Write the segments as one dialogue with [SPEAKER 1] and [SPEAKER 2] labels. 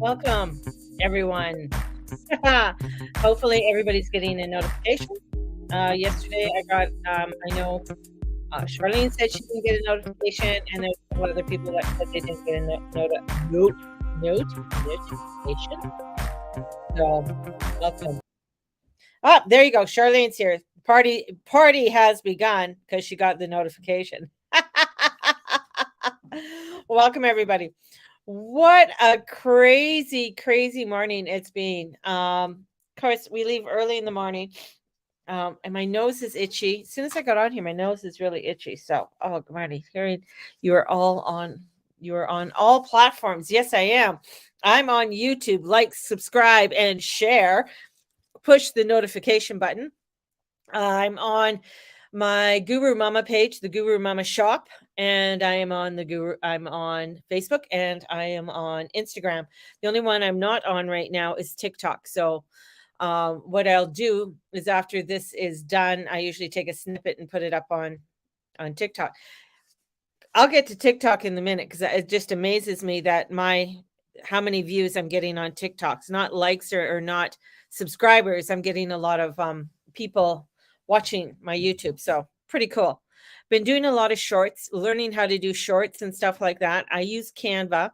[SPEAKER 1] Welcome, everyone. Hopefully, everybody's getting a notification. Yesterday, I know Charlene said she didn't get a notification, and there's a couple other people that said they didn't get a notification. So, welcome. Ah, there you go. Charlene's here. Party has begun because she got the notification. Welcome, everybody. What a crazy, crazy morning it's been. Of course, we leave early in the morning, and my nose is itchy. As soon as I got on here, my nose is really itchy. So, oh, good morning, Karen. You are all on. You are on all platforms. Yes, I am. I'm on YouTube. Like, subscribe, and share. Push the notification button. I'm on my Guru Mama page, the Guru Mama shop, and I'm on Facebook, and I am on Instagram. The only one I'm not on right now is TikTok. So what I'll do is after this is done, I usually take a snippet and put it up on TikTok. I'll get to TikTok in a minute because it just amazes me that how many views I'm getting on TikToks, not likes or not subscribers. I'm getting a lot of people watching my YouTube. So pretty cool. Been doing a lot of shorts, learning how to do shorts and stuff like that. I use Canva.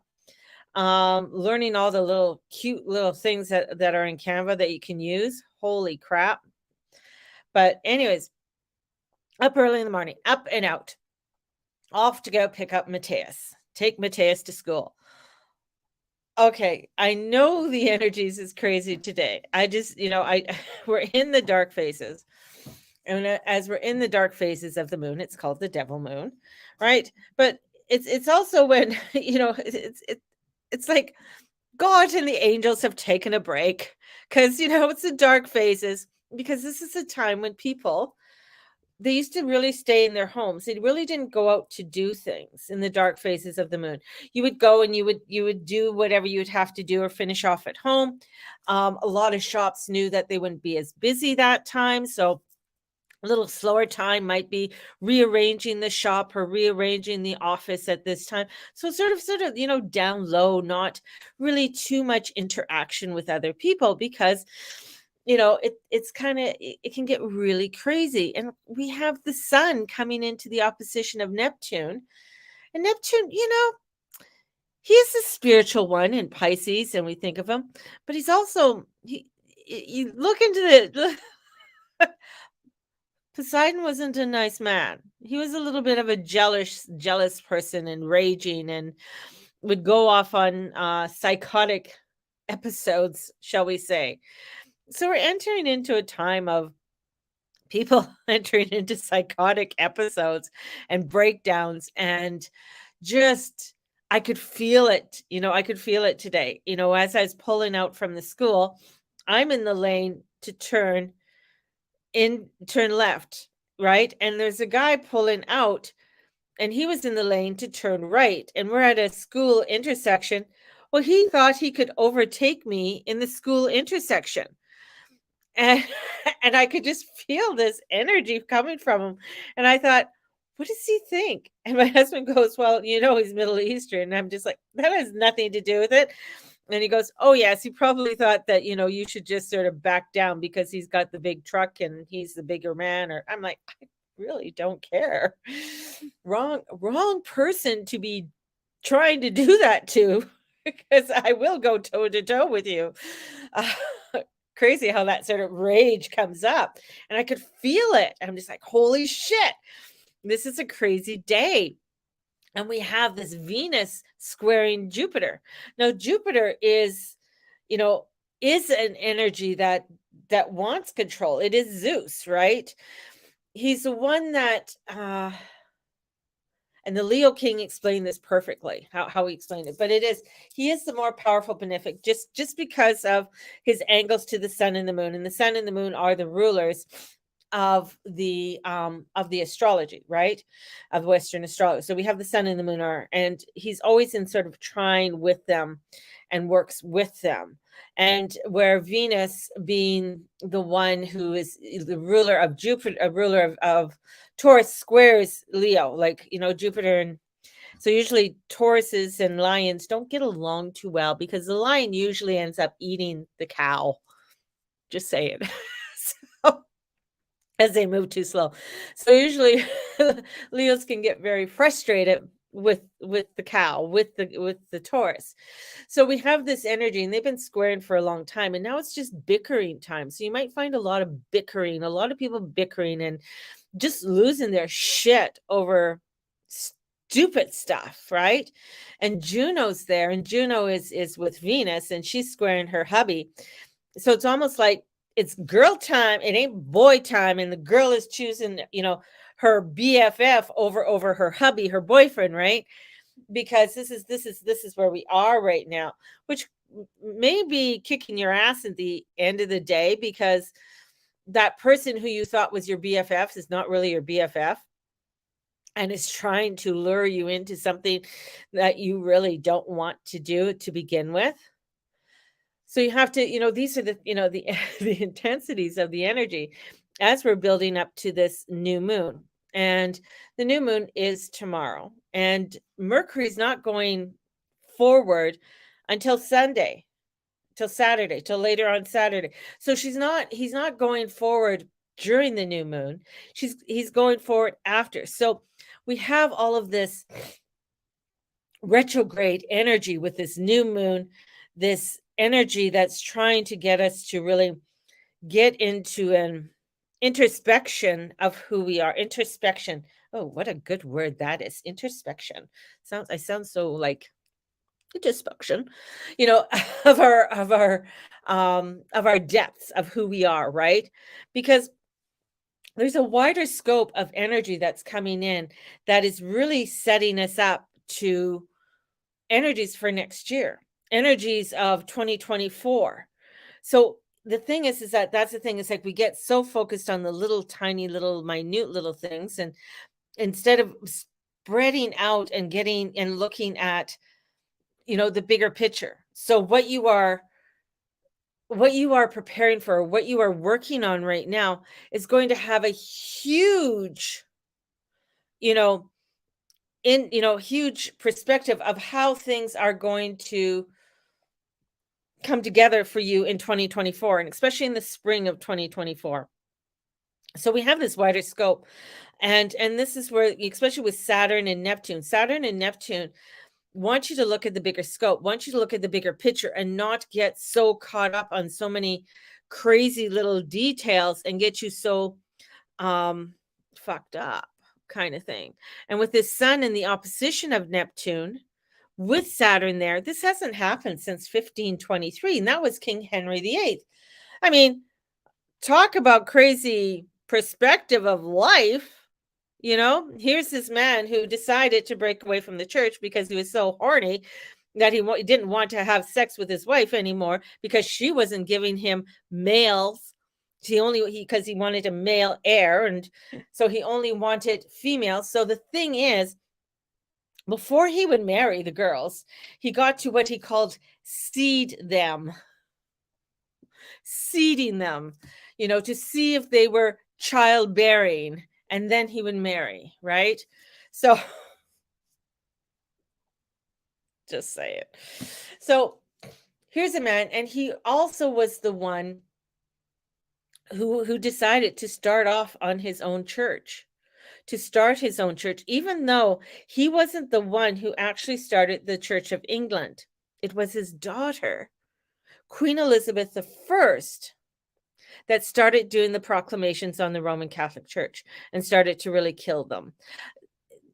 [SPEAKER 1] Learning all the little cute little things that are in Canva that you can use. Holy crap. But anyways, up early in the morning, up and out. Off to go pick up Mateus. Take Mateus to school. Okay, I know the energies is crazy today. I just, we're in the dark phases. And as we're in the dark phases of the moon, it's called the devil moon, right? But it's also when, it's like God and the angels have taken a break because, it's the dark phases, because this is a time when they used to really stay in their homes. They really didn't go out to do things in the dark phases of the moon. You would go and you would do whatever you would have to do or finish off at home. A lot of shops knew that they wouldn't be as busy that time, so a little slower time might be rearranging the shop or rearranging the office at this time. So sort of, down low, not really too much interaction with other people, because it's kind of, it can get really crazy. And we have the sun coming into the opposition of Neptune. And Neptune, he's the spiritual one in Pisces, and we think of him, but he's also, you look into the Poseidon wasn't a nice man. He was a little bit of a jealous person, and raging, and would go off on psychotic episodes, shall we say. So we're entering into a time of people entering into psychotic episodes and breakdowns, and just, I could feel it. I could feel it today. As I was pulling out from the school, I'm in the lane to turn left, right? And there's a guy pulling out, and he was in the lane to turn right, and we're at a school intersection. Well, he thought he could overtake me in the school intersection. And and I could just feel this energy coming from him. And I thought, what does he think? And my husband goes, well, he's Middle Eastern. And I'm just like, that has nothing to do with it. And he goes, oh, yes, he probably thought that, you should just sort of back down because he's got the big truck and he's the bigger man. Or I'm like, I really don't care. Wrong person to be trying to do that to, because I will go toe to toe with you. Crazy how that sort of rage comes up, and I could feel it. I'm just like, holy shit, this is a crazy day. And we have this Venus squaring Jupiter. Now, Jupiter is an energy that wants control. It is Zeus, right? He's the one that and the Leo King explained this perfectly, how he explained it. But he is the more powerful benefic, just because of his angles to the sun and the moon. And the sun and the moon are the rulers of the astrology, right? Of Western astrology. So we have the sun and the moon and he's always in sort of trine with them and works with them. And where Venus, being the one who is the ruler of Jupiter, a ruler of Taurus, squares Leo, like, Jupiter So usually Tauruses and lions don't get along too well because the lion usually ends up eating the cow. Just say it. So, as they move too slow. So usually Leos can get very frustrated with the cow, with the Taurus. So we have this energy and they've been squaring for a long time and now it's just bickering time. So you might find a lot of bickering, a lot of people bickering and just losing their shit over stupid stuff, right? And Juno's there and Juno is with Venus and she's squaring her hubby. So it's almost like it's girl time, it ain't boy time, and the girl is choosing, her BFF over her hubby, her boyfriend, right? Because this is where we are right now, which may be kicking your ass at the end of the day because that person who you thought was your BFF is not really your BFF and is trying to lure you into something that you really don't want to do to begin with. So you have to, these are the, the the intensities of the energy as we're building up to this new moon. And the new moon is tomorrow. And Mercury's not going forward until Sunday, till Saturday, till later on Saturday. So he's not going forward during the new moon. He's going forward after. So we have all of this retrograde energy with this new moon, this energy that's trying to get us to really get into an introspection of who we are. Introspection. Oh, what a good word that is. Introspection. I sound so like introspection, of our depths of who we are, right? Because there's a wider scope of energy that's coming in that is really setting us up to energies for next year, energies of 2024. So the thing is that's the thing is like we get so focused on the little tiny little minute little things and instead of spreading out and getting and looking at the bigger picture. So what you are preparing for, what you are working on right now is going to have a huge you know huge perspective of how things are going to come together for you in 2024 and especially in the spring of 2024. So we have this wider scope and this is where, especially with Saturn and Neptune want you to look at the bigger scope, want you to look at the bigger picture and not get so caught up on so many crazy little details and get you so fucked up kind of thing. And with this sun in the opposition of Neptune with Saturn there, this hasn't happened since 1523, and that was King Henry VIII. I mean, talk about crazy perspective of life. Here's this man who decided to break away from the church because he was so horny that he didn't want to have sex with his wife anymore because she wasn't giving him males. Because he wanted a male heir, and so he only wanted females. So the thing is, before he would marry the girls, he got to what he called seeding them, to see if they were childbearing, and then he would marry, right? So just say it. So here's a man, and he also was the one who decided to start off on his own church, even though he wasn't the one who actually started the Church of England. It was his daughter, Queen Elizabeth I, that started doing the proclamations on the Roman Catholic Church and started to really kill them.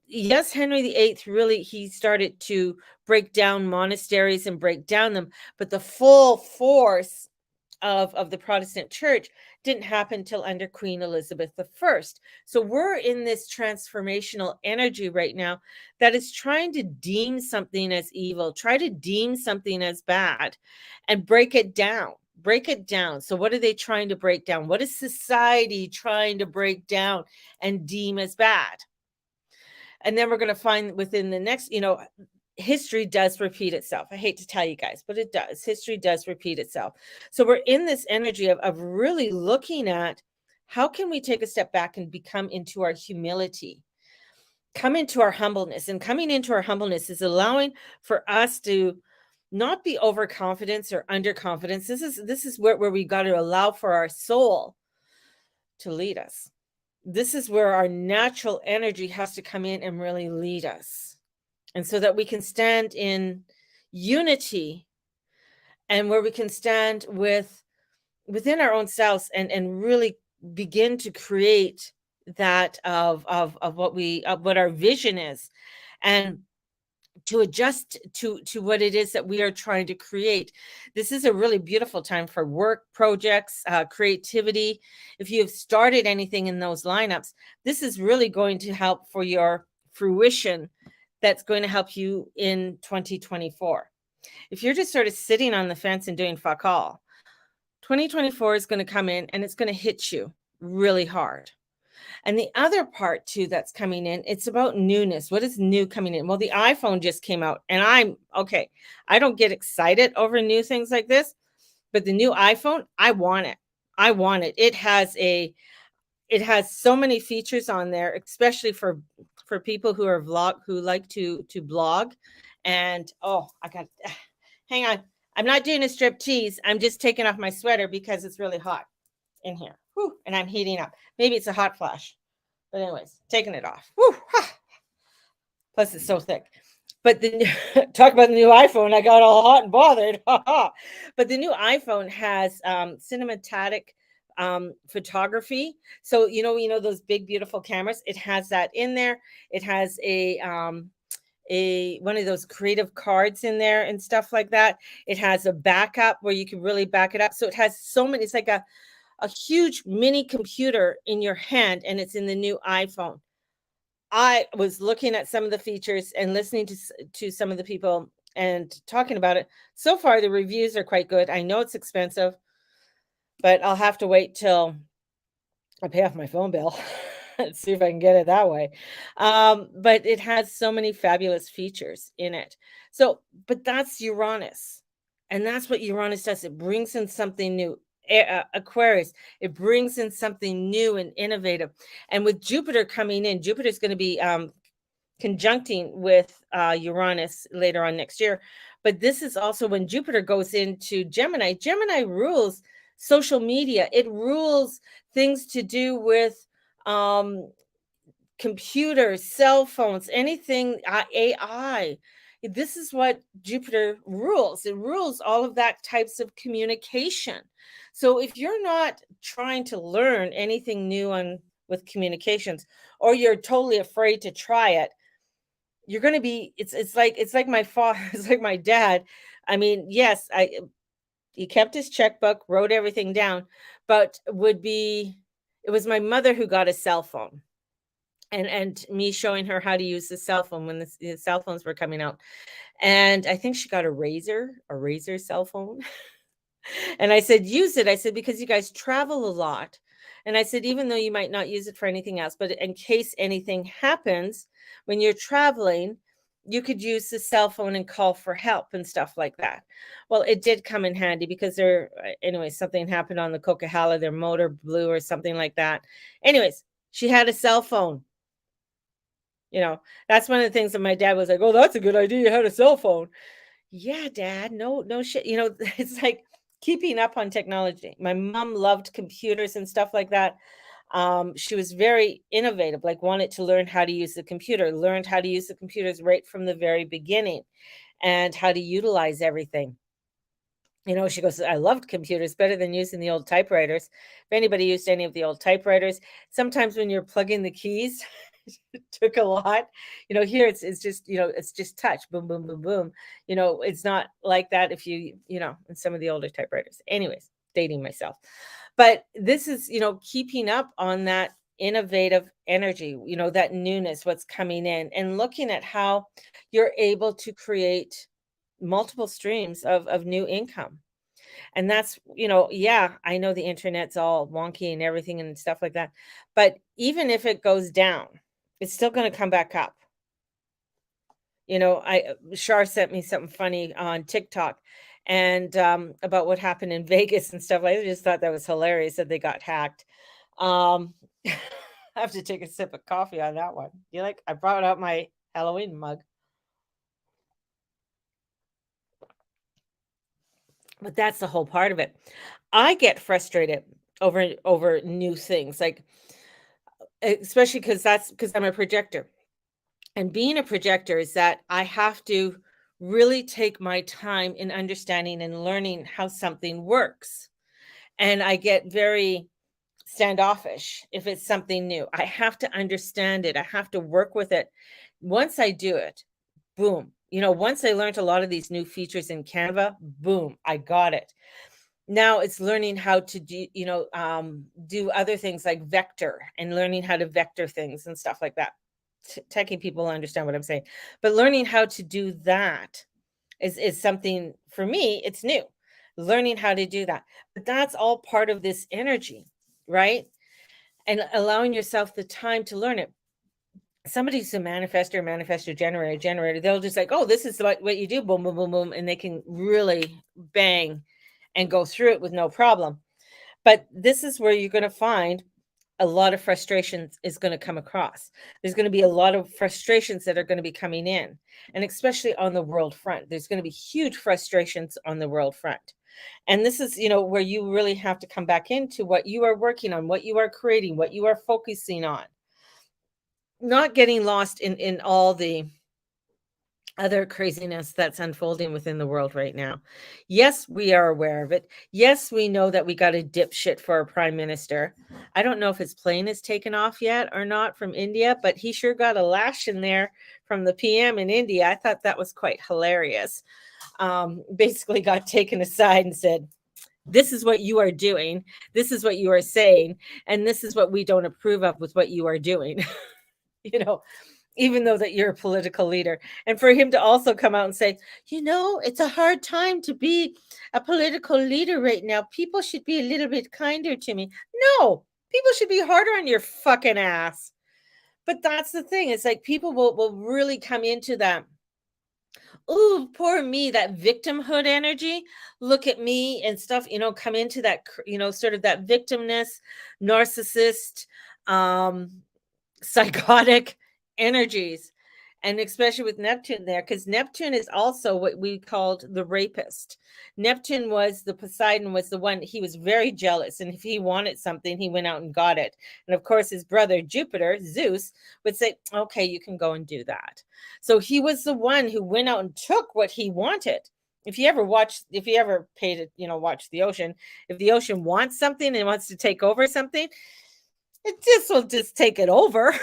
[SPEAKER 1] Yes, Henry VIII he started to break down monasteries and break down them, but the full force of the Protestant church didn't happen until under Queen Elizabeth I. So we're in this transformational energy right now that is trying to deem something as evil, try to deem something as bad, and break it down. So what are they trying to break down? What is society trying to break down and deem as bad? And then we're going to find within the next, history does repeat itself. I hate to tell you guys, but it does. History does repeat itself. So we're in this energy of really looking at how can we take a step back and become into our humility? come into our humbleness. And coming into our humbleness is allowing for us to not be overconfidence or underconfidence. This is where we got to allow for our soul to lead us. This is where our natural energy has to come in and really lead us. And so that we can stand in unity, and where we can stand within our own selves, and really begin to create that of what our vision is, and to adjust to what it is that we are trying to create. This is a really beautiful time for work projects, creativity. If you have started anything in those lineups, this is really going to help for your fruition. That's going to help you in 2024. If you're just sort of sitting on the fence and doing fuck all, 2024 is going to come in and it's going to hit you really hard. And the other part too that's coming in, it's about newness. What is new coming in? Well, the iPhone just came out, and I'm okay. I don't get excited over new things like this, but the new iPhone, I want it. I want it. It has so many features on there, especially for people who are who like to blog. And oh, I got hang on. I'm not doing a strip tease. I'm just taking off my sweater because it's really hot in here. Whew, and I'm heating up. Maybe it's a hot flash. But anyways, taking it off. Whew, plus it's so thick. But talk about the new iPhone. I got all hot and bothered. But the new iPhone has cinematic photography. So you know those big beautiful cameras. It has that in there. It has a one of those creative cards in there and stuff like that. It has a backup where you can really back it up. So it has so many. It's like a huge mini computer in your hand, and it's in the new iPhone. I was looking at some of the features and listening to some of the people and talking about it. So far, the reviews are quite good. I know it's expensive, but I'll have to wait till I pay off my phone bill and see if I can get it that way. But it has so many fabulous features in it. So, but that's Uranus. And that's what Uranus does. It brings in something new. Aquarius, it brings in something new and innovative. And with Jupiter coming in, Jupiter's going to be conjuncting with Uranus later on next year. But this is also when Jupiter goes into Gemini. Gemini rules social media. It rules things to do with computers, cell phones, anything AI. This is what Jupiter rules. It rules all of that types of communication. So if you're not trying to learn anything new with communications, or you're totally afraid to try it, you're going to be, it's like my father, it's like my dad. I mean, yes, he kept his checkbook, wrote everything down, but it was my mother who got a cell phone. And me showing her how to use the cell phone when the cell phones were coming out. And I think she got a Razor cell phone. And I said, use it. I said, because you guys travel a lot. And I said, even though you might not use it for anything else, but in case anything happens when you're traveling, you could use the cell phone and call for help and stuff like that. Well, it did come in handy because something happened on the Coquihalla, their motor blew or something like that. Anyways, she had a cell phone. That's one of the things that my dad was like, oh, that's a good idea. You had a cell phone. Yeah, Dad, no shit. It's like keeping up on technology. My mom loved computers and stuff like that. She was very innovative, like wanted to learn how to use the computer, learned how to use the computers right from the very beginning and how to utilize everything. She goes, I loved computers better than using the old typewriters. If anybody used any of the old typewriters, sometimes when you're plugging the keys, it took a lot. Here it's just, it's just touch, boom, boom, boom, boom. It's not like that if in some of the older typewriters. Anyways, dating myself. But this is, keeping up on that innovative energy, that newness, what's coming in, and looking at how you're able to create multiple streams of new income. And that's, yeah, I know the internet's all wonky and everything and stuff like that. But even if it goes down, it's still going to come back up. Shar sent me something funny on TikTok and about what happened in Vegas and stuff. I just thought that was hilarious that they got hacked. I have to take a sip of coffee on that one. You like? I brought out my Halloween mug. But that's the whole part of it. I get frustrated over new things, like especially because I'm a projector. And being a projector is that I have to really take my time in understanding and learning how something works. And I get very standoffish if it's something new. I have to understand it. I have to work with it. Once I do it, boom. Once I learned a lot of these new features in Canva, boom, I got it. Now it's learning how to do other things like vector and learning how to vector things and stuff like that. Techie people understand what I'm saying, but learning how to do that is something for me. It's new, learning how to do that. But that's all part of this energy, right? And allowing yourself the time to learn it. Somebody who's a manifestor generator, they'll just like, oh, this is what you do, boom, boom, boom, boom, and they can really bang and go through it with no problem. But this is where you're going to find a lot of frustrations is going to come across. There's going to be a lot of frustrations that are going to be coming in, and especially on the world front. There's going to be huge frustrations on the world front. And this is, where you really have to come back into what you are working on, what you are creating, what you are focusing on. Not getting lost in all the other craziness that's unfolding within the world right now. Yes, we are aware of it. Yes, we know that we got a dipshit for our prime minister. I don't know if his plane is taken off yet or not from India, but he sure got a lash in there from the PM in India. I thought that was quite hilarious. Basically got taken aside and said, this is what you are doing. This is what you are saying. And this is what we don't approve of with what you are doing. Even though that you're a political leader. And for him to also come out and say, it's a hard time to be a political leader right now. People should be a little bit kinder to me. No, people should be harder on your fucking ass. But that's the thing. It's like people will really come into that. Oh, poor me, that victimhood energy. Look at me and stuff, come into that, sort of that victimness, narcissist, psychotic energies. And especially with Neptune there, because Neptune is also what we called the rapist. Neptune Poseidon was the one, he was very jealous. And if he wanted something, he went out and got it. And of course, his brother Jupiter, Zeus, would say, okay, you can go and do that. So he was the one who went out and took what he wanted. If you ever watched the ocean, if the ocean wants something and wants to take over something, it just will just take it over.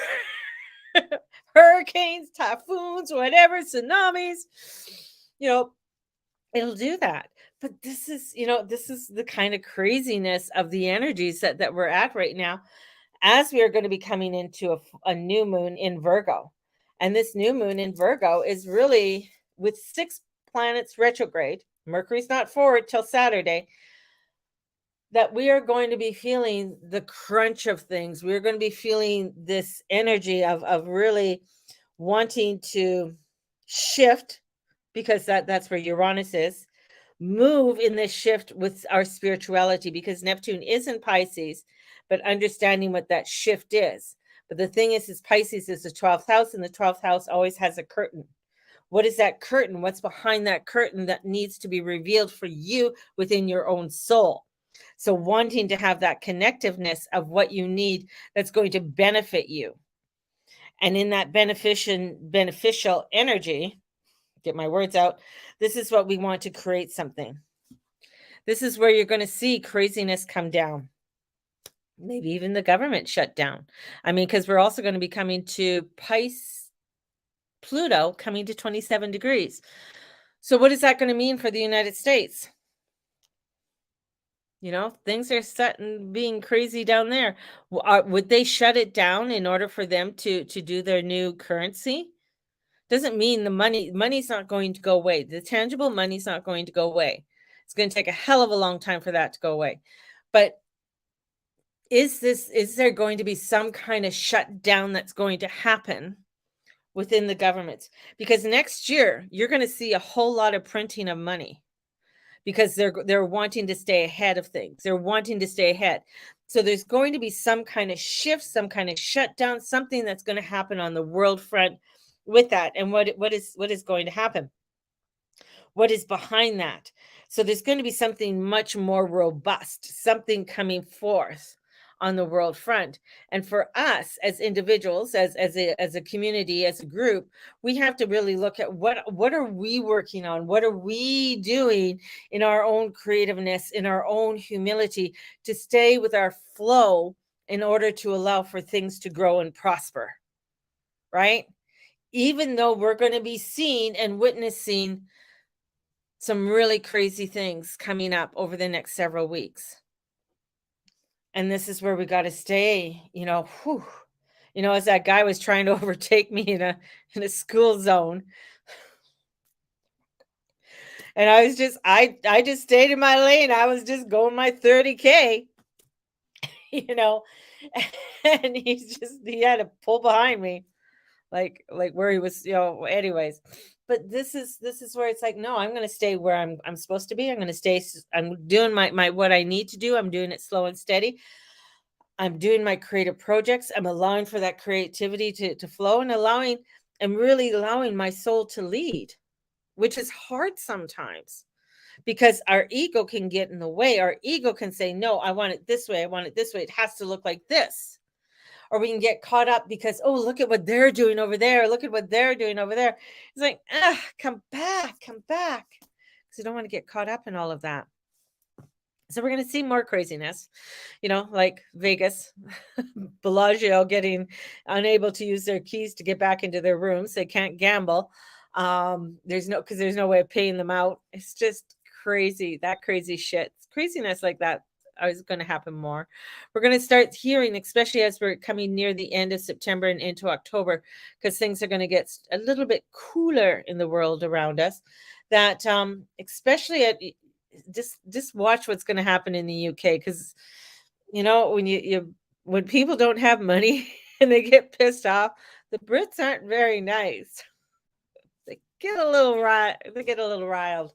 [SPEAKER 1] Hurricanes, typhoons, whatever, tsunamis, it'll do that. But this is the kind of craziness of the energies that we're at right now, as we are going to be coming into a new moon in Virgo. And this new moon in Virgo is really with 6 planets retrograde. Mercury's not forward till Saturday. That we are going to be feeling the crunch of things. We're going to be feeling this energy of really wanting to shift, because that's where Uranus is, move in this shift with our spirituality, because Neptune is in Pisces, but understanding what that shift is. But the thing is Pisces is the 12th house, and the 12th house always has a curtain. What is that curtain? What's behind that curtain that needs to be revealed for you within your own soul? So wanting to have that connectiveness of what you need that's going to benefit you. And in that beneficial energy, get my words out, this is what we want to create something. This is where you're going to see craziness come down. Maybe even the government shut down. I mean, because we're also going to be coming to Pluto coming to 27 degrees. So what is that going to mean for the United States? Things are being crazy down there. Would they shut it down in order for them to do their new currency? Doesn't mean the money's not going to go away. The tangible money's not going to go away. It's going to take a hell of a long time for that to go away. But is there going to be some kind of shutdown that's going to happen within the government? Because next year, you're going to see a whole lot of printing of money. because they're wanting to stay ahead of things. They're wanting to stay ahead. So there's going to be some kind of shift, some kind of shutdown, something that's going to happen on the world front with that. And what is going to happen? What is behind that? So there's going to be something much more robust, something coming forth on the world front. And for us as individuals, as a community, as a group, we have to really look at what are we working on? What are we doing in our own creativeness, in our own humility, to stay with our flow in order to allow for things to grow and prosper, right? Even though we're going to be seeing and witnessing some really crazy things coming up over the next several weeks. And this is where we got to stay, as that guy was trying to overtake me in a school zone. And I was just, I just stayed in my lane. I was just going my 30K, and he had to pull behind me, like where he was, anyways. But this is where it's like, no, I'm going to stay where I'm supposed to be. I'm going to stay. I'm doing my what I need to do. I'm doing it slow and steady. I'm doing my creative projects. I'm allowing for that creativity to flow, and really allowing my soul to lead, which is hard sometimes because our ego can get in the way. Our ego can say, no, I want it this way. I want it this way. It has to look like this. Or we can get caught up because, oh, look at what they're doing over there. Look at what they're doing over there. It's like, come back. Because you don't want to get caught up in all of that. So we're going to see more craziness, like Vegas, Bellagio getting unable to use their keys to get back into their rooms. They can't gamble. There's no way of paying them out. It's just crazy. That crazy shit. Craziness like that is going to happen more. We're going to start hearing, especially as we're coming near the end of September and into October, because things are going to get a little bit cooler in the world around us, that especially at just watch what's going to happen in the UK, because when people don't have money and they get pissed off, the Brits aren't very nice. They get a little riled.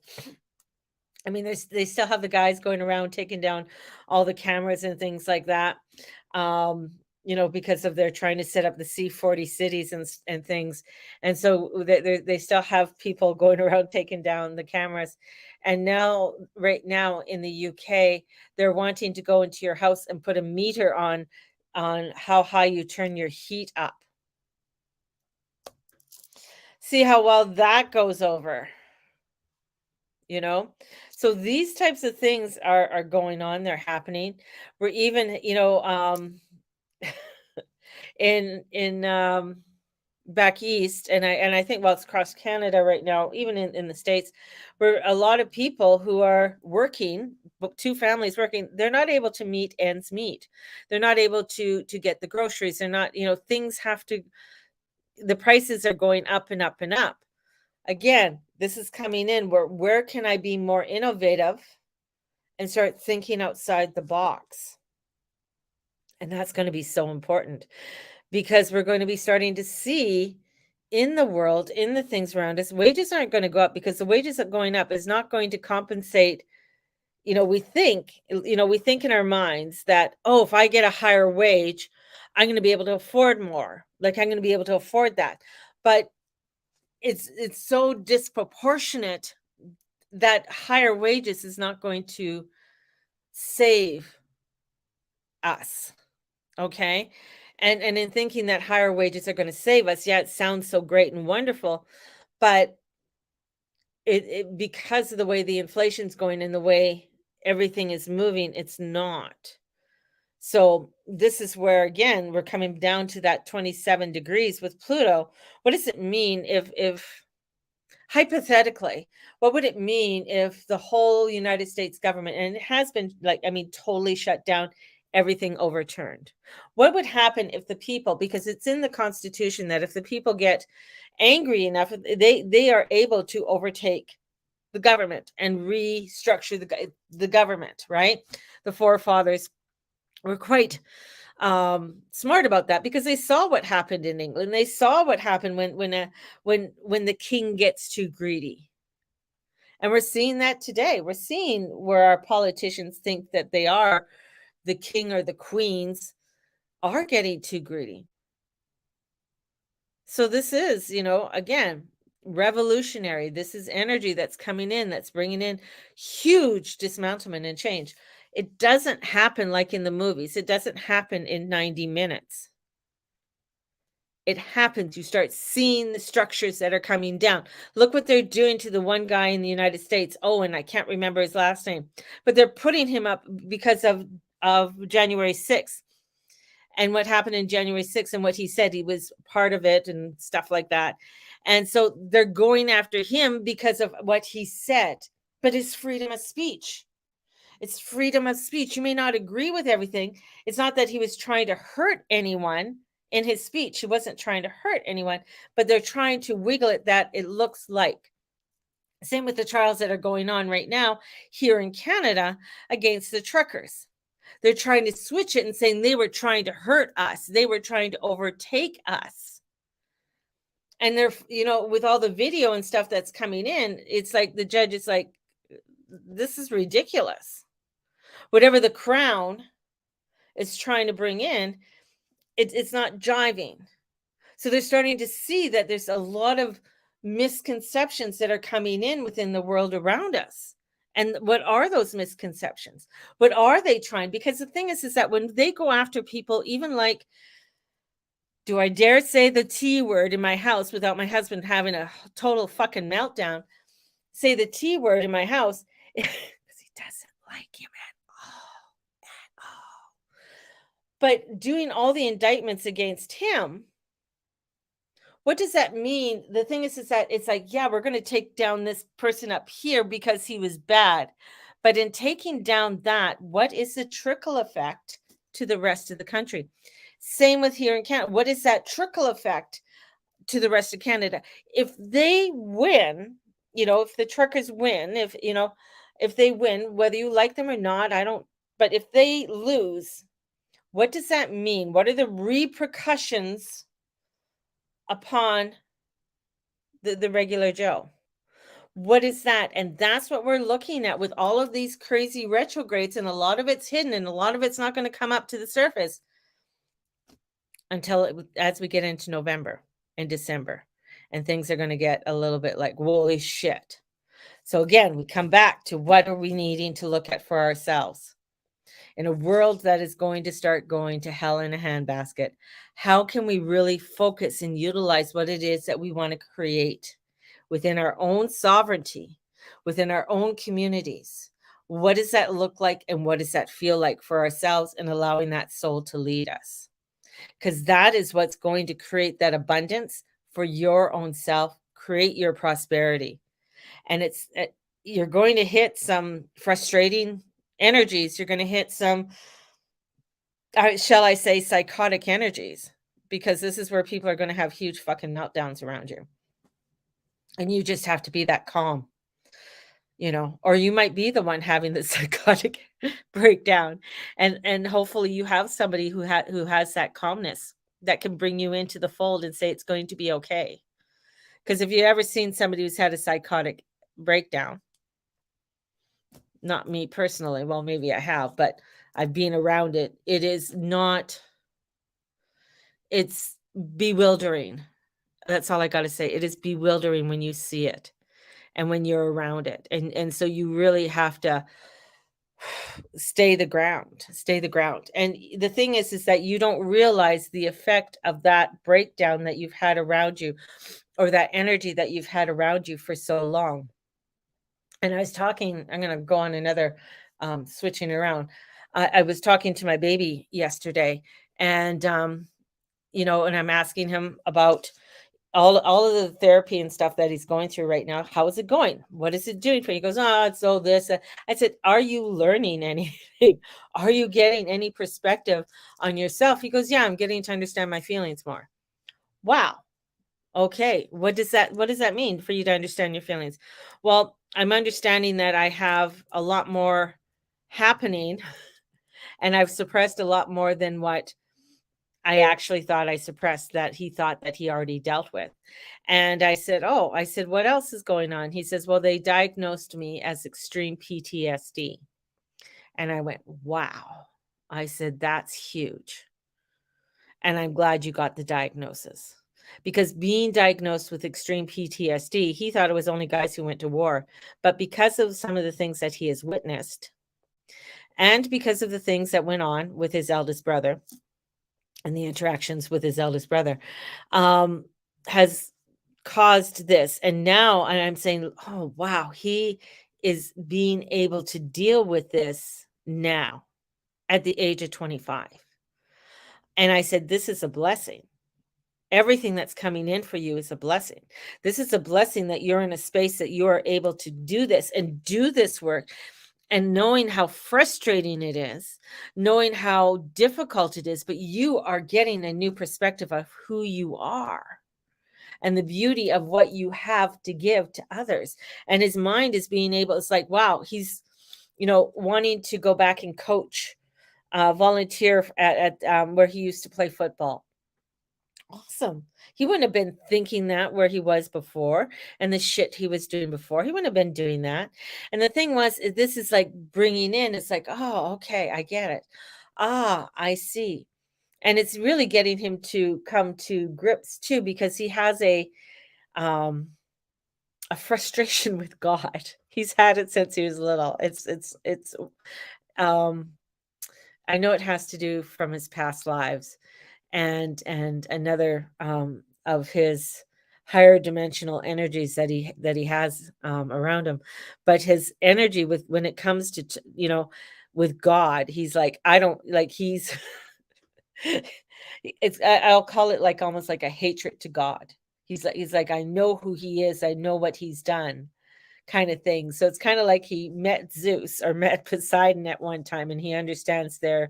[SPEAKER 1] I mean, they still have the guys going around taking down all the cameras and things like that, because of they're trying to set up the C40 cities and things. And so they still have people going around taking down the cameras. And right now in the UK, they're wanting to go into your house and put a meter on how high you turn your heat up. See how well that goes over. So these types of things are going on. They're happening. We're even, in back east, and I think, well, it's across Canada right now, even in the States, where a lot of people who are working, two families working, they're not able to meet ends meet. They're not able to get the groceries. They're not, things the prices are going up and up and up. Again, this is coming in where can I be more innovative and start thinking outside the box? And that's going to be so important, because we're going to be starting to see in the world, in the things around us, wages aren't going to go up, because the wages that going up is not going to compensate. We think in our minds that, oh, if I get a higher wage, I'm going to be able to afford more. Like, I'm going to be able to afford that. But it's so disproportionate that higher wages is not going to save us. Okay. And in thinking that higher wages are going to save us, yeah, it sounds so great and wonderful, but it because of the way the inflation's going and the way everything is moving, it's not. So this is where, again, we're coming down to that 27 degrees with Pluto. What does it mean if hypothetically, what would it mean if the whole United States government, and it has been totally shut down, everything overturned? What would happen if the people, because it's in the Constitution that if the people get angry enough, they are able to overtake the government and restructure the government, right? The forefathers were quite smart about that, because they saw what happened in England. They saw what happened when the king gets too greedy. And we're seeing that today. We're seeing where our politicians think that they are the king or the queens are getting too greedy. So this is, again, revolutionary. This is energy that's coming in, that's bringing in huge dismantlement and change. It doesn't happen like in the movies. It doesn't happen in 90 minutes. It happens. You start seeing the structures that are coming down. Look what they're doing to the one guy in the United States. Oh, and I can't remember his last name, but they're putting him up because of January 6th and what happened in January 6th and what he said. He was part of it and stuff like that. And so they're going after him because of what he said, but it's freedom of speech. It's freedom of speech. You may not agree with everything. It's not that he was trying to hurt anyone in his speech. He wasn't trying to hurt anyone, but they're trying to wiggle it that it looks like. Same with the trials that are going on right now here in Canada against the truckers. They're trying to switch it and saying they were trying to hurt us. They were trying to overtake us. And they're, with all the video and stuff that's coming in, it's like the judge is like, this is ridiculous. Whatever the Crown is trying to bring in, it's not jiving. So they're starting to see that there's a lot of misconceptions that are coming in within the world around us. And what are those misconceptions? What are they trying? Because the thing is that when they go after people, even like, do I dare say the T word in my house without my husband having a total fucking meltdown? Say the T word in my house because he doesn't like him at all. But doing all the indictments against him, what does that mean? The thing is that it's like, yeah, we're going to take down this person up here because he was bad. But in taking down that, what is the trickle effect to the rest of the country? Same with here in Canada. What is that trickle effect to the rest of Canada? If they win, if the truckers win, if they win, whether you like them or not, but if they lose, what does that mean? What are the repercussions upon the regular Joe? What is that? And that's what we're looking at with all of these crazy retrogrades, and a lot of it's hidden and a lot of it's not going to come up to the surface until as we get into November and December, and things are going to get a little bit like, holy shit. So again, we come back to what are we needing to look at for ourselves in a world that is going to start going to hell in a handbasket. How can we really focus and utilize what it is that we want to create within our own sovereignty, within our own communities? What does that look like and what does that feel like for ourselves, and allowing that soul to lead us? Because that is what's going to create that abundance for your own self, create your prosperity. And you're going to hit some frustrating energies. You're going to hit some, shall I say, psychotic energies, because this is where people are going to have huge fucking meltdowns around you. And you just have to be that calm, or you might be the one having the psychotic breakdown. And hopefully you have somebody who has that calmness that can bring you into the fold and say it's going to be okay. Because if you've ever seen somebody who's had a psychotic breakdown, not me personally, well, maybe I have, but I've been around it. It is not, it's bewildering. That's all I got to say. It is bewildering when you see it and when you're around it. And so you really have to stay the ground. And the thing is that you don't realize the effect of that breakdown that you've had around you, or that energy that you've had around you for so long. And I was talking, I'm going to go on another switching around. I was talking to my baby yesterday, and and I'm asking him about all of the therapy and stuff that he's going through right now. How is it going? What is it doing for you? He goes, oh, it's all this. I said, are you learning anything? Are you getting any perspective on yourself? He goes, yeah, I'm getting to understand my feelings more. Wow. Okay. What does that mean for you to understand your feelings? Well, I'm understanding that I have a lot more happening and I've suppressed a lot more than what I actually thought I suppressed that he thought that he already dealt with. And I said, "Oh," I said, "what else is going on?" He says, "Well, they diagnosed me as extreme PTSD." And I went, "Wow." I said, "That's huge. And I'm glad you got the diagnosis." Because being diagnosed with extreme PTSD, he thought it was only guys who went to war. But because of some of the things that he has witnessed, and because of the things that went on with his eldest brother and the interactions with his eldest brother, um, has caused this. And now and I'm saying, "Oh, wow, he is being able to deal with this now at the age of 25." And I said, "This is a blessing. Everything that's coming in for you is a blessing. This is a blessing that you're in a space that you are able to do this and do this work, and knowing how frustrating it is, knowing how difficult it is, but you are getting a new perspective of who you are and the beauty of what you have to give to others." And his mind is being able, it's like, wow, he's, wanting to go back and coach, volunteer at where he used to play football. Awesome. He wouldn't have been thinking that where he was before, and the shit he was doing before. He wouldn't have been doing that. And the thing was, this is like bringing in, it's like, oh, okay, I get it. Ah, I see. And it's really getting him to come to grips too, because he has um a frustration with God. He's had it since he was little. It's um I know it has to do from his past lives, and another of his higher dimensional energies that he has around him. But his energy with when it comes to with God, he's like, I don't like, he's I'll call it like almost like a hatred to God. He's like, I know who he is, I know what he's done, kind of thing. So it's kind of like he met Zeus or met Poseidon at one time, and he understands their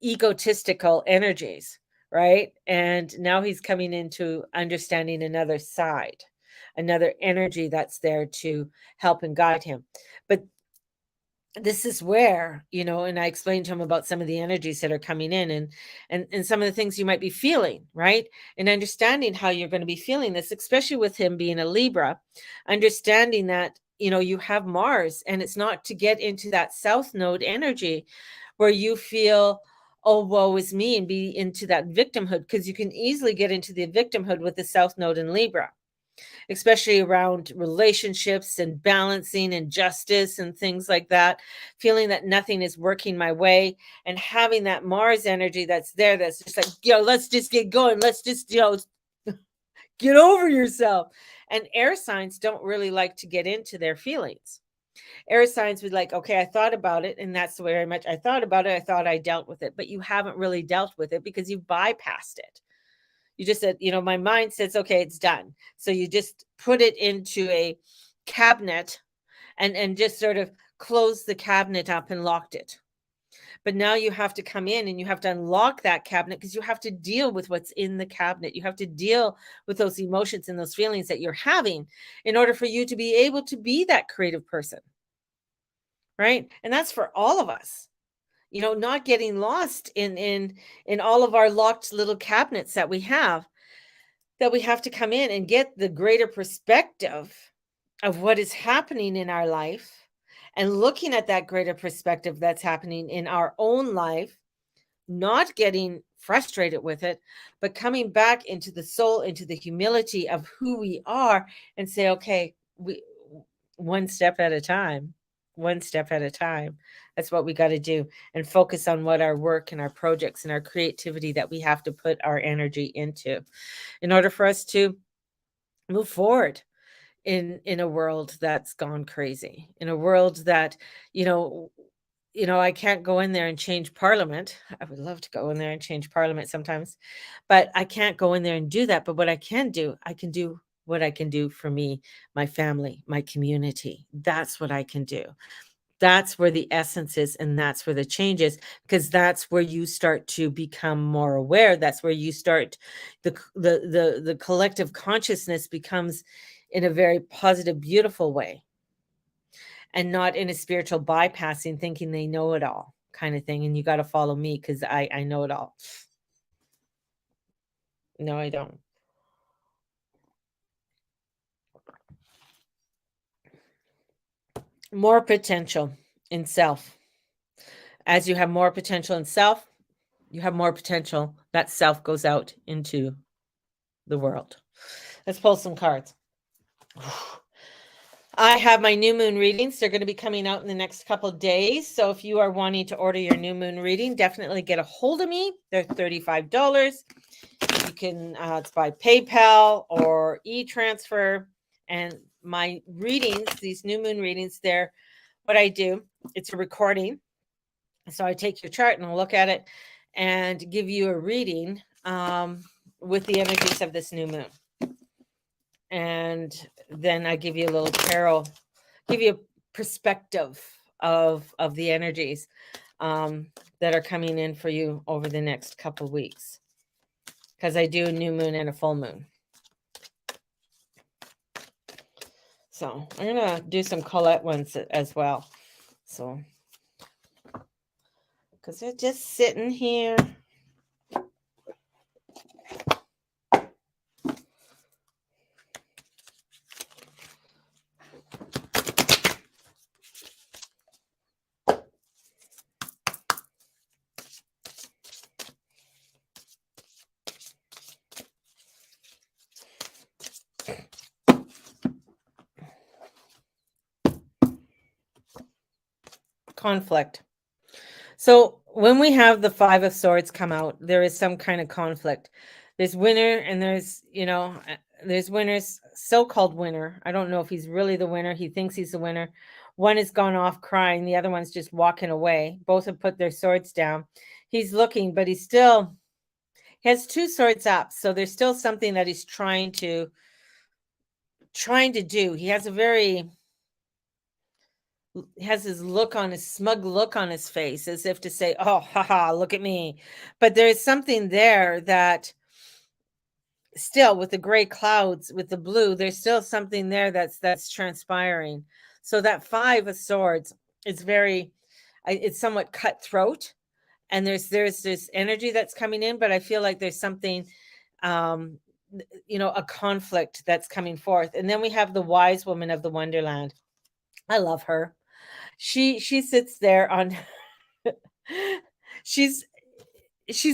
[SPEAKER 1] egotistical energies, right? And now he's coming into understanding another side, another energy that's there to help and guide him. But this is where, and I explained to him about some of the energies that are coming in, and some of the things you might be feeling, right? And understanding how you're going to be feeling this, especially with him being a Libra, understanding that, you have Mars, and it's not to get into that south node energy where you feel, oh, woe is me, and be into that victimhood, because you can easily get into the victimhood with the south node in Libra, especially around relationships and balancing and justice and things like that, feeling that nothing is working my way, and having that Mars energy that's there, that's just like, let's just get going. Let's just, get over yourself. And air signs don't really like to get into their feelings. Air signs would like, okay, I thought about it, and that's very much, I thought about it, I thought I dealt with it, but you haven't really dealt with it because you bypassed it. You just said, my mind says, okay, it's done. So you just put it into a cabinet, and just sort of closed the cabinet up and locked it. But now you have to come in and you have to unlock that cabinet, because you have to deal with what's in the cabinet. You have to deal with those emotions and those feelings that you're having in order for you to be able to be that creative person. Right? And that's for all of us. Not getting lost in all of our locked little cabinets that we have to come in and get the greater perspective of what is happening in our life, and looking at that greater perspective that's happening in our own life, not getting frustrated with it, but coming back into the soul, into the humility of who we are, and say, okay, we one step at a time, one step at a time. That's what we got to do, and focus on what our work and our projects and our creativity that we have to put our energy into in order for us to move forward in a world that's gone crazy, in a world that, you know, I can't go in there and change parliament. I would love to go in there and change parliament sometimes, but I can't go in there and do that. But what I can do what I can do for me, my family, my community. That's what I can do. That's where the essence is, and that's where the change is, because that's where you start to become more aware. That's where you start, the collective consciousness becomes in a very positive, beautiful way, and not in a spiritual bypassing, thinking they know it all kind of thing. And you got to follow me because I know it all. No, I don't. More potential in self. As you have more potential in self, you have more potential. That self goes out into the world. Let's pull some cards. I have my new moon readings. They're going to be coming out in the next couple of days. So if you are wanting to order your new moon reading, definitely get a hold of me. They're $35. You can it's by PayPal or e-transfer. And my readings, these new moon readings, they're what I do. It's a recording. So I take your chart and I'll look at it and give you a reading with the energies of this new moon. And then I give you a little tarot, give you a perspective of the energies that are coming in for you over the next couple of weeks, because I do a new moon and a full moon. So I'm gonna do some Colette ones as well. So because they're just sitting here. Conflict. So when we have the Five of Swords come out, there is some kind of conflict. There's winner and there's winners, so-called winner. I don't know if he's really the winner. He thinks he's the winner. One has gone off crying. The other one's just walking away. Both have put their swords down. He's looking, but he has two swords up. So there's still something that he's trying to do. He has his smug look on his face, as if to say, oh, haha, look at me. But there's something there that still, with the gray clouds, with the blue, there's still something there that's transpiring. So that Five of Swords is it's somewhat cutthroat, and there's this energy that's coming in, but I feel like there's something, a conflict that's coming forth. And then we have the Wise Woman of the Wonderland. I love her. She sits there on she's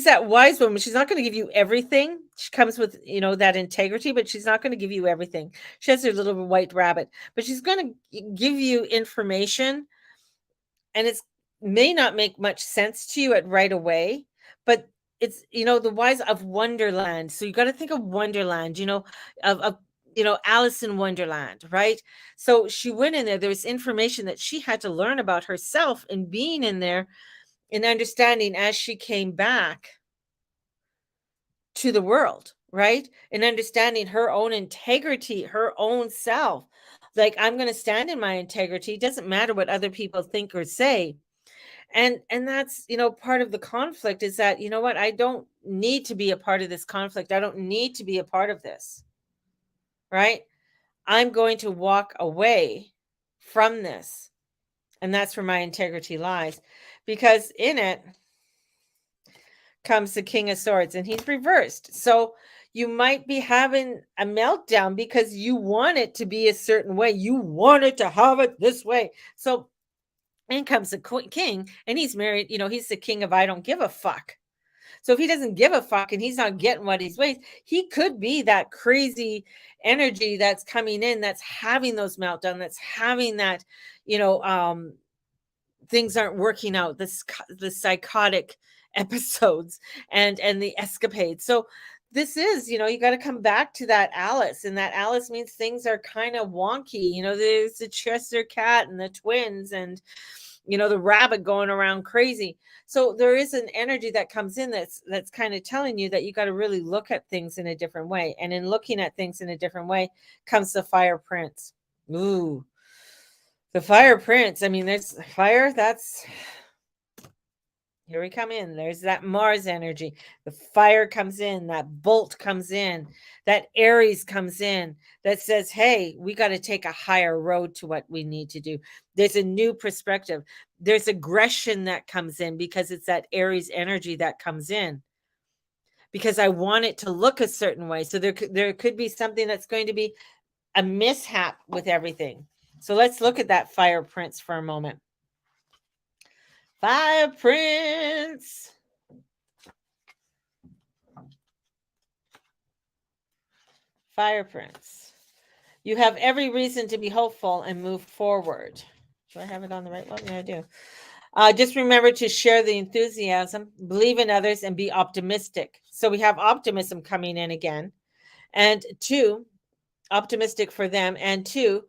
[SPEAKER 1] that wise woman. She's not going to give you everything. She comes with, that integrity, but she's not going to give you everything. She has her little white rabbit, but she's going to give you information, and it's may not make much sense to you right away, but it's, the Wise of Wonderland. So you got to think of Wonderland, of Alice in Wonderland, right? So she went in there. There was information that she had to learn about herself and being in there, and understanding as she came back to the world, right? And understanding her own integrity, her own self. Like, I'm going to stand in my integrity. It doesn't matter what other people think or say. And that's, part of the conflict is that, you know what? I don't need to be a part of this conflict. I don't need to be a part of this, right? I'm going to walk away from this. And that's where my integrity lies, because in it comes the King of Swords, and he's reversed. So you might be having a meltdown because you want it to be a certain way. You want it to have it this way. So in comes the king, and he's married. He's the king of I don't give a fuck. So if he doesn't give a fuck and he's not getting what he's ways, he could be that crazy energy that's coming in, that's having those meltdowns, that's having that, things aren't working out, the psychotic episodes and the escapades. So this is, you got to come back to that Alice, and that Alice means things are kind of wonky. There's the Chester cat and the twins, and the rabbit going around crazy. So there is an energy that comes in that's kind of telling you that you got to really look at things in a different way. And in looking at things in a different way comes the Fire Prince. Ooh, the Fire Prince. I mean, there's fire. Here we come in. There's that Mars energy. The fire comes in. That bolt comes in. That Aries comes in. That says, hey, we got to take a higher road to what we need to do. There's a new perspective. There's aggression that comes in because it's that Aries energy that comes in. because I want it to look a certain way. So there could be something that's going to be a mishap with everything. So let's look at that fire prince for a moment. Fire prince. Fire prince. You have every reason to be hopeful and move forward. Do I have it on the right one? Yeah, I do. Just remember to share the enthusiasm, believe in others, and be optimistic. So we have optimism coming in again. And two, optimistic for them. And two,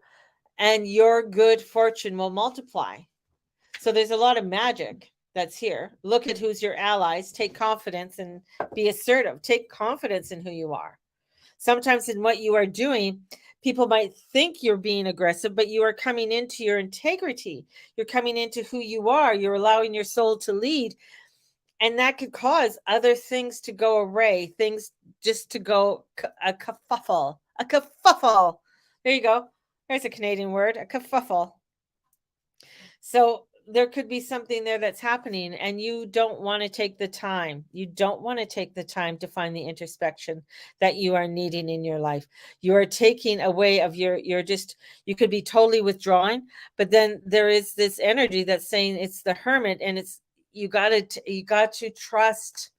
[SPEAKER 1] and your good fortune will multiply. So there's a lot of magic that's here. Look at who's your allies. Take confidence and be assertive. Take confidence in who you are. Sometimes in what you are doing, people might think you're being aggressive, but you are coming into your integrity. You're coming into who you are. You're allowing your soul to lead. And that could cause other things to go awry, things just to go a kerfuffle. A kerfuffle. There you go. There's a Canadian word, a kerfuffle. So there could be something there that's happening, and you don't want to take the time. You don't want to take the time to find the introspection that you are needing in your life. You are taking away of you're just, you could be totally withdrawing, but then there is this energy that's saying it's the hermit, and it's, you got to trust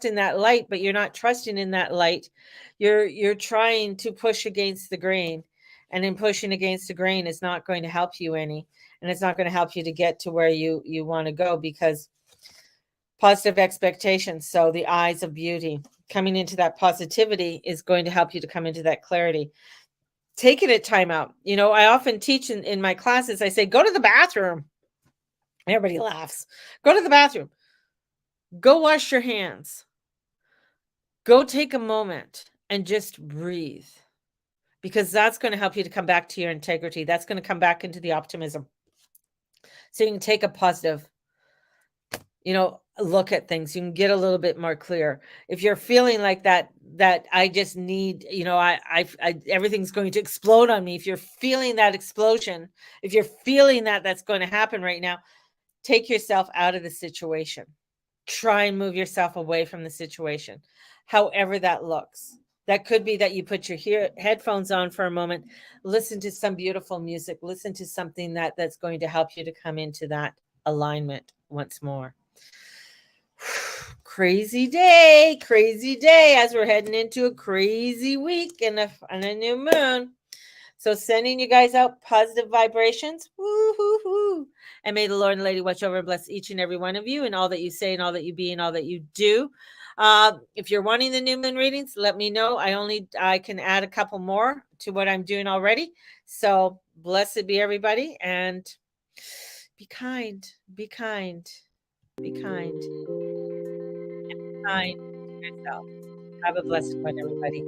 [SPEAKER 1] in that light, but you're not trusting in that light. You're trying to push against the grain, and in pushing against the grain is not going to help you any, and it's not going to help you to get to where you want to go, because positive expectations, so the eyes of beauty, coming into that positivity is going to help you to come into that clarity. Taking a time out. I often teach in my classes, I say, go to the bathroom. Everybody laughs. Go to the bathroom. Go wash your hands. Go take a moment and just breathe, because that's going to help you to come back to your integrity. That's going to come back into the optimism. So you can take a positive, look at things. You can get a little bit more clear. If you're feeling like that I just need, I everything's going to explode on me. If you're feeling that explosion, if you're feeling that that's going to happen right now, take yourself out of the situation. Try and move yourself away from the situation, however that looks. That could be that you put your headphones on for a moment, listen to some beautiful music, listen to something that's going to help you to come into that alignment once more. Crazy day as we're heading into a crazy week and a new moon. So sending you guys out positive vibrations. Woo-hoo-hoo. And may the Lord and Lady watch over and bless each and every one of you, and all that you say and all that you be and all that you do. If you're wanting the new moon readings, let me know. I can add a couple more to what I'm doing already. So blessed be everybody, and be kind, be kind, be kind, and be kind to yourself. Have a blessed one, everybody.